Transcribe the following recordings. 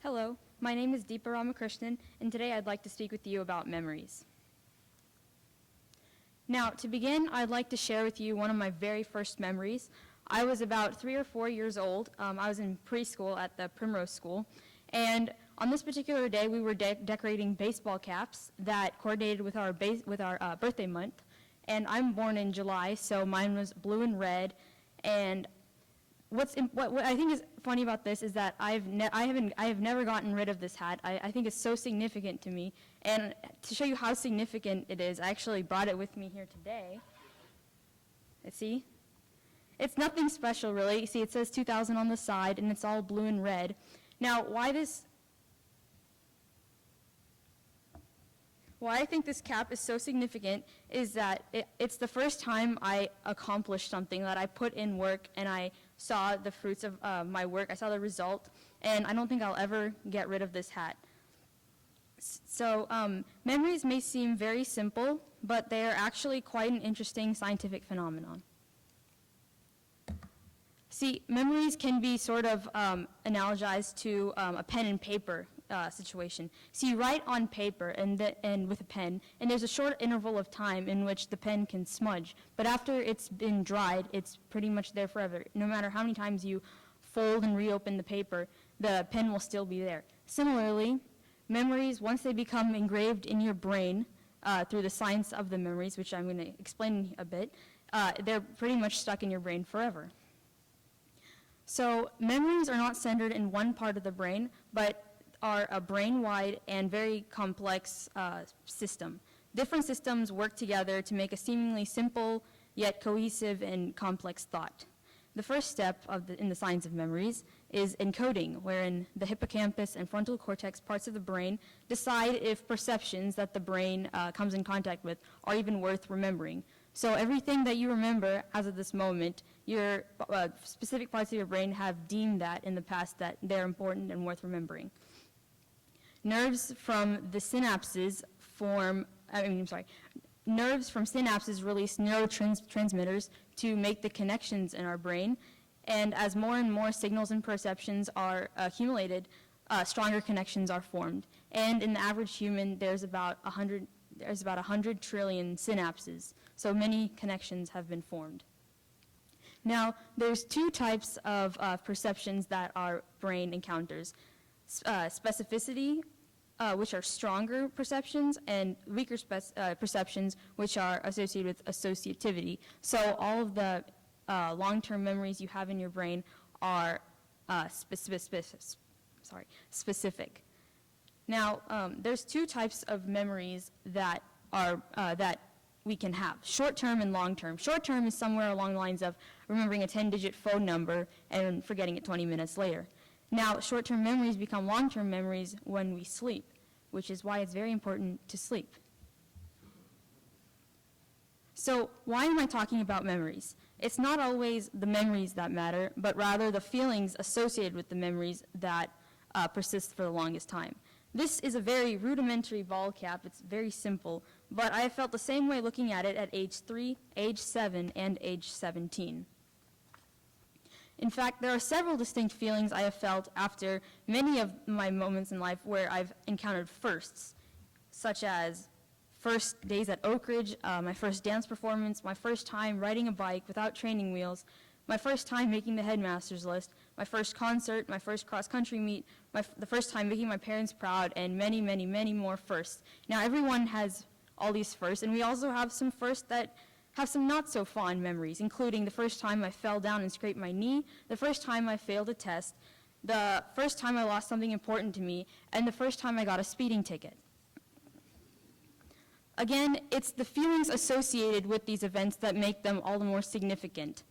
Hello, my name is Deepa Ramakrishnan, and today I'd like to speak with you about memories. Now, to begin, I'd like to share with you one of my very first memories. I was about 3 or 4 years old. I was in preschool at the Primrose School, and on this particular day, we were decorating baseball caps that coordinated with our birthday month. And I'm born in July, so mine was blue and red. And what I think is funny about this is that I have never gotten rid of this hat. I think it's so significant to me. And to show you how significant it is, I actually brought it with me here today. See? It's nothing special, really. See, it says 2000 on the side, and it's all blue and red. Now, why I think this cap is so significant is that it's the first time I accomplished something, that I put in work and I saw the fruits of my work. I saw the result, and I don't think I'll ever get rid of this hat. So memories may seem very simple, but they are actually quite an interesting scientific phenomenon. See, memories can be sort of analogized to a pen and paper situation. So you write on paper and with a pen, and there's a short interval of time in which the pen can smudge. But after it's been dried, it's pretty much there forever. No matter how many times you fold and reopen the paper, the pen will still be there. Similarly, memories, once they become engraved in your brain through the science of the memories, which I'm going to explain a bit, they're pretty much stuck in your brain forever. So memories are not centered in one part of the brain, but are a brain-wide and very complex system. Different systems work together to make a seemingly simple yet cohesive and complex thought. The first step in the science of memories is encoding, wherein the hippocampus and frontal cortex parts of the brain decide if perceptions that the brain comes in contact with are even worth remembering. So everything that you remember as of this moment, your specific parts of your brain have deemed that in the past that they're important and worth remembering. Nerves from synapses release neurotransmitters to make the connections in our brain. And as more and more signals and perceptions are accumulated, stronger connections are formed. And in the average human, there's about 100 trillion synapses. So many connections have been formed. Now, there's two types of perceptions that our brain encounters. Specificity, which are stronger perceptions, and weaker perceptions, which are associated with associativity. So all of the long-term memories you have in your brain are specific. Now, there's two types of memories that we can have, short-term and long-term. Short-term is somewhere along the lines of remembering a 10-digit phone number and forgetting it 20 minutes later. Now, short-term memories become long-term memories when we sleep, which is why it's very important to sleep. So why am I talking about memories? It's not always the memories that matter, but rather the feelings associated with the memories that persist for the longest time. This is a very rudimentary ball cap. It's very simple, but I have felt the same way looking at it at age 3, age 7, and age 17. In fact, there are several distinct feelings I have felt after many of my moments in life where I've encountered firsts, such as first days at Oakridge, my first dance performance, my first time riding a bike without training wheels, my first time making the headmaster's list, my first concert, my first cross-country meet, the first time making my parents proud, and many, many, many more firsts. Now, everyone has all these firsts, and we also have some firsts that have some not so fond memories, including the first time I fell down and scraped my knee, the first time I failed a test, the first time I lost something important to me, and the first time I got a speeding ticket. Again, it's the feelings associated with these events that make them all the more significant.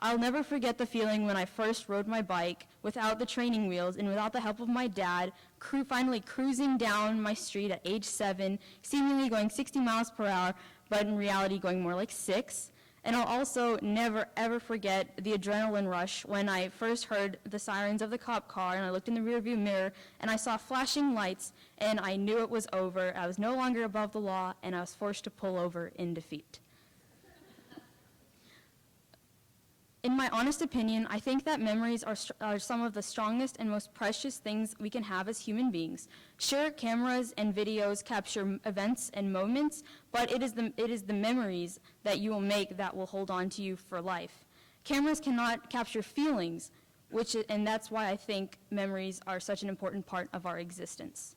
I'll never forget the feeling when I first rode my bike without the training wheels and without the help of my dad, finally cruising down my street at age 7, seemingly going 60 miles per hour, but in reality going more like 6. And I'll also never, ever forget the adrenaline rush when I first heard the sirens of the cop car and I looked in the rearview mirror and I saw flashing lights and I knew it was over. I was no longer above the law and I was forced to pull over in defeat. In my honest opinion, I think that memories are some of the strongest and most precious things we can have as human beings. Sure, cameras and videos capture events and moments, but it is the memories that you will make that will hold on to you for life. Cameras cannot capture feelings, and that's why I think memories are such an important part of our existence.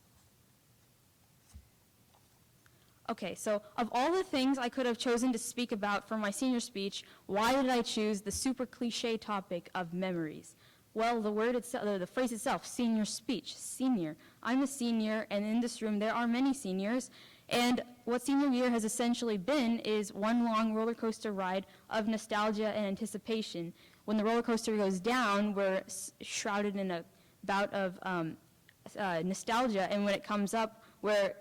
Okay, so of all the things I could have chosen to speak about for my senior speech, why did I choose the super cliche topic of memories? Well, the phrase itself, senior speech, senior. I'm a senior, and in this room there are many seniors, and what senior year has essentially been is one long roller coaster ride of nostalgia and anticipation. When the roller coaster goes down, we're shrouded in a bout of nostalgia, and when it comes up, we're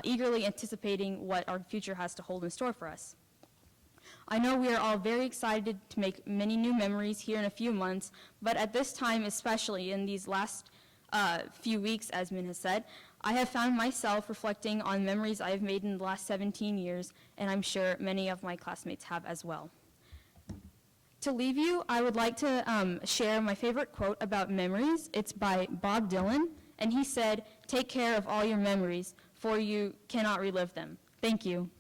eagerly anticipating what our future has to hold in store for us. I know we are all very excited to make many new memories here in a few months, but at this time, especially in these last few weeks, as Min has said, I have found myself reflecting on memories I have made in the last 17 years, and I'm sure many of my classmates have as well. To leave you, I would like to share my favorite quote about memories. It's by Bob Dylan, and he said, "Take care of all your memories, for you cannot relive them." Thank you.